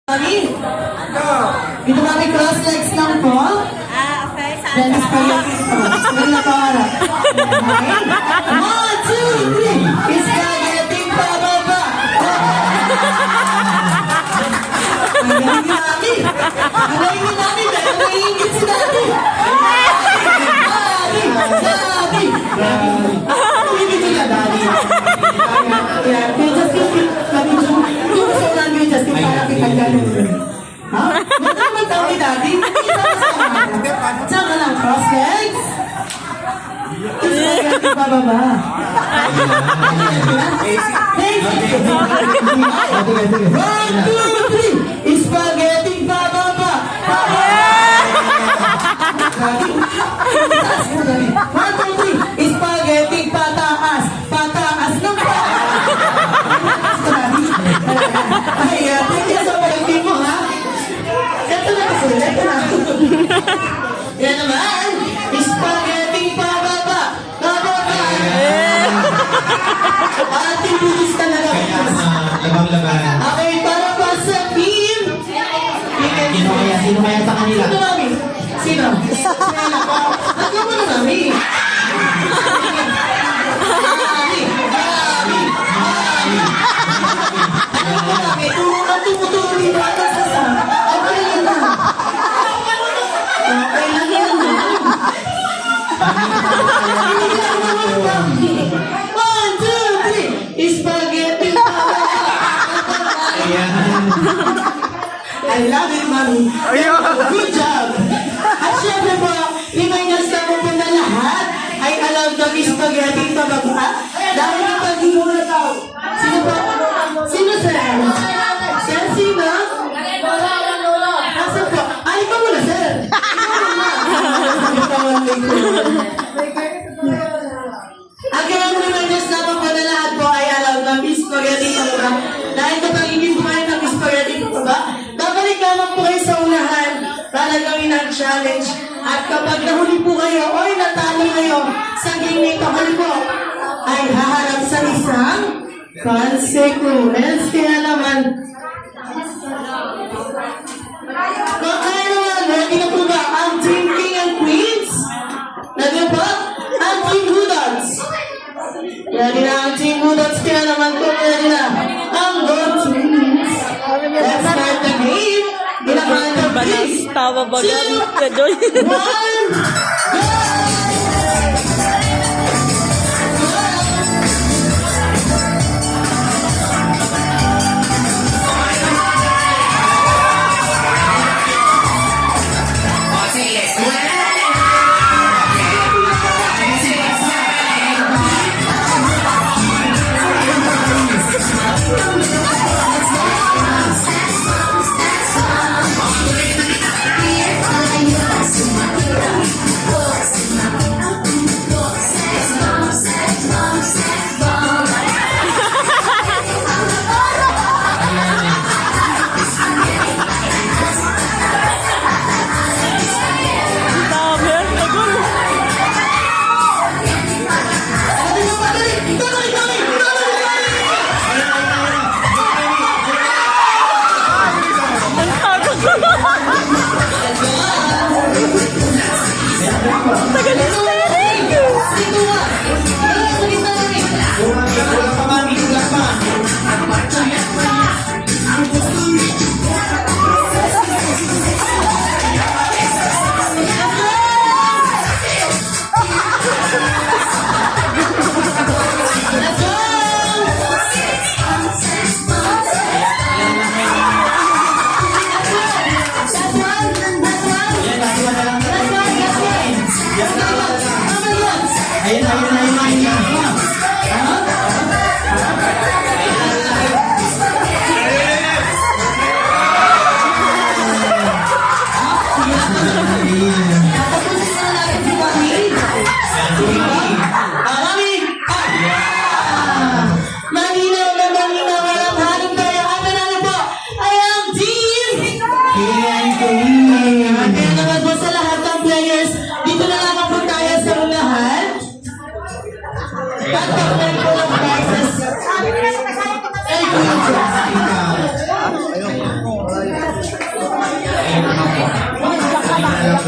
Mami, ito kami cross legs lang po. Okay. Then spaghetti po. Spaghetti na para. One, two, three. Spaghetti pababa. Ang galing ni Mami. Ang galing ni Mami. Dahil naiingit si Daddy. Daddy. Umiingit sila, Daddy. Yeah, we just keep kami dyan. Yung gusto namin just keep para kita gano'n. Ha? Ba't naman tao ni Daddy? Tsaka lang, cross legs. Spaghetti pababa. One, two, three. Spaghetti pababa. One, two, three. Spaghetti pataas. Pataas ng pataas. Ay, thank you sa pagkaiti mo, ha? Ito na kasi, ito na. Yan naman. Spaghetti pababa. Pababa. Ating bulis talaga. Labang-laban. Okay, para pa sa team. Sino kaya sa kanila? Sino, Mami? Sino? Sino? Lagyan mo na, Mami. Mami. Mami. Mami. Alam mo, Mami, tulungan tumutuloy na ata sa sa. Okay lang na. Okay lang yan. One, two, three. Spaghetti. I love it, Mami. Good job. At syempre po, reminders na po po na lahat ay alam na spaghetti pababa. Dahil kapag muna daw. Sino po? Sino, sir? Sir, sino? Nasa po? Ay, ikaw muna, sir. Ikaw muna. Ang kailang reminders na po po na lahat po ay alam na spaghetti pababa. Dahil kapag hindi po kayo ng spaghetti pababa, babalik naman po kayo sa unahan para gawin ang challenge. At kapag nahuli po kayo o natalo kayo sa game na ito, po ay haharap sa isang consequence. Kaya naman, kaya naman, ready na po ba ang Team King and Queens? Ready po? Ang Team Budots. Ready na ang Team Budots. Kaya naman po, ready na ang Gold Teams. Let's start the game. Ginagawa ng please. Tawa ba yan? Kadoy. One, go!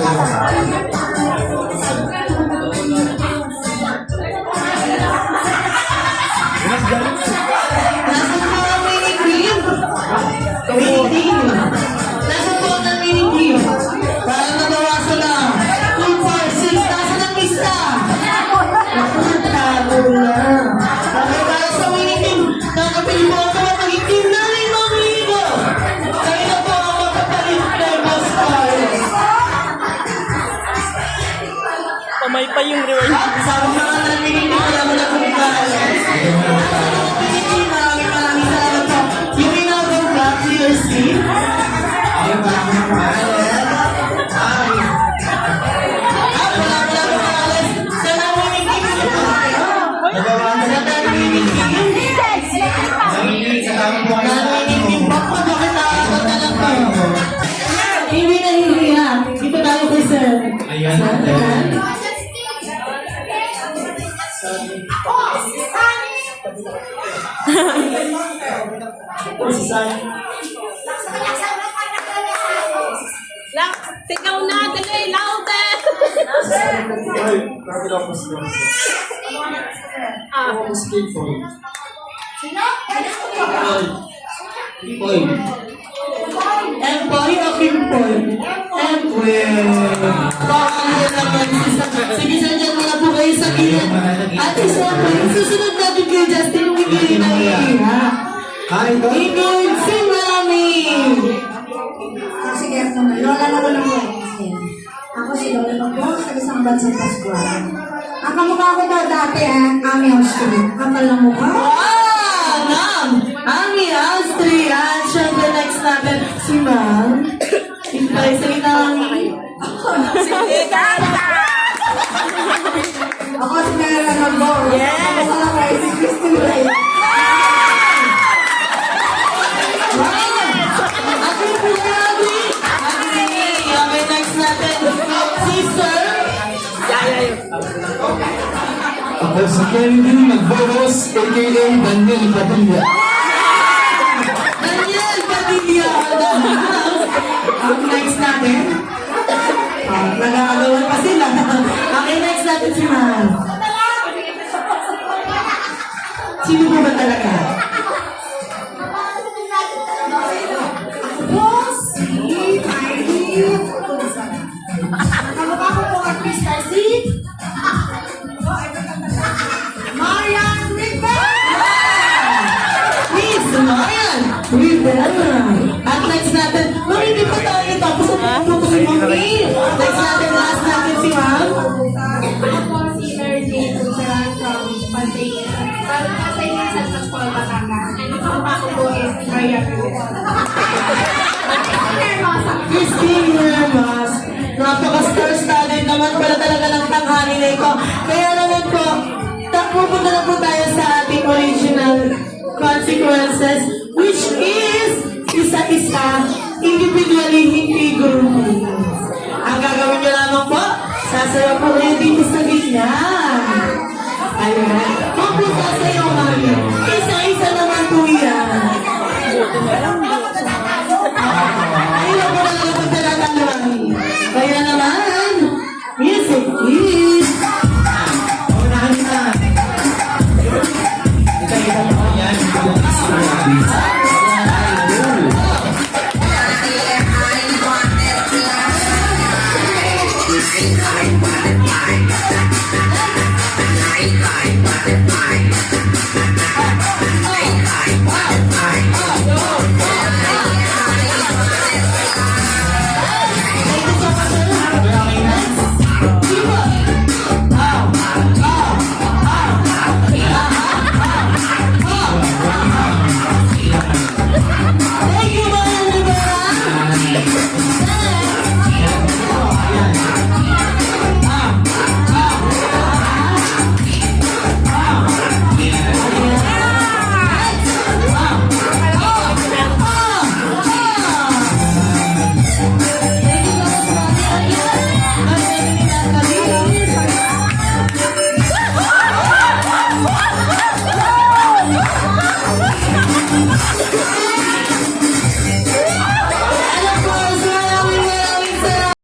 Nasa po ang mini cream? Mini cream. Nasa po ang mini cream? Parang nabawasan na. 2, 4, 6. Nasa ng lista. Nakatago na. Okay, para sa mini cream, nakapili mo ako magiging team na rin mga amigo. Kayo na po ang magpapalit ng Boss Carlos. Pamay pa yung reward. Sa mga naminig ko, alam mo na kung Carlos. Maraming salamat po. Yung inabang back to your seat. Ayun, maraming pangalan. Wala po Carlos. Sa naminig ko po kayo. Nagawasan Sa naminig ko. Naminig, kasama po kayo sa Naminig po po. Bakit nakakot na lang po? Hindi na hindi ha. Dito tayo kay sir. Ayan, Sir, ate. ayan. Lang, sigaw na, dali, louder! Oy, Empoy o Kimpoy? Empoy. Baka naman sisa. Sige, sandyan mo na po kayo sa gilid. Ate, Empoy, susunod natin kay Justin, hindi na iiha. Hi, Doc. Ingrid, si Mami. Sige, Lola na ko lang po. Ako si Lola Magbo, sa isang bansang Pascual. Ang kamukha ko daw dati Ami Austin. Kapal ng mukha. Wow! Ma'am! Ami Austria. At syempre, next natin, si Ma'am. Ipay, sige na, Mami. Ako si Lola Magbo. Yes! Ako lang kayo si Christine Ray. Ako yung pinag-agri. Okay, next natin, si Sir. Ako si Kelvin Magboros, a.k.a. Daniel Padilla. Daniel Padilla on the house. Ang next natin. Nag-aagawan pa sila. Okay, next natin si Ma'am. Sino po ba talaga? Ako si Miley Tunsana. Ang kamukha ko po ang Krista si Marian Rivera. Miss Marian Rivera. At next natin, Ma'am, hindi pa tayo tapos ang puto si Mami. Next natin, last natin si Ma'am. Ako po si Ernie Tunsana from Pasay. Pasay na sa Pascual, Batangas. And ang kamukha ko po is Marian Rivera. Hermosa. Christine Hermas. Napaka-star-studded naman pala talaga ng tanghali na ito. Kaya naman po, pupunta na po tayo sa ating original consequences, which is isa-isa, individually, hindi grouping. Ang gagawin nyo lamang po, sasayaw po kayo dito sa gitna. Ayun. Kung po sasayaw kami, isa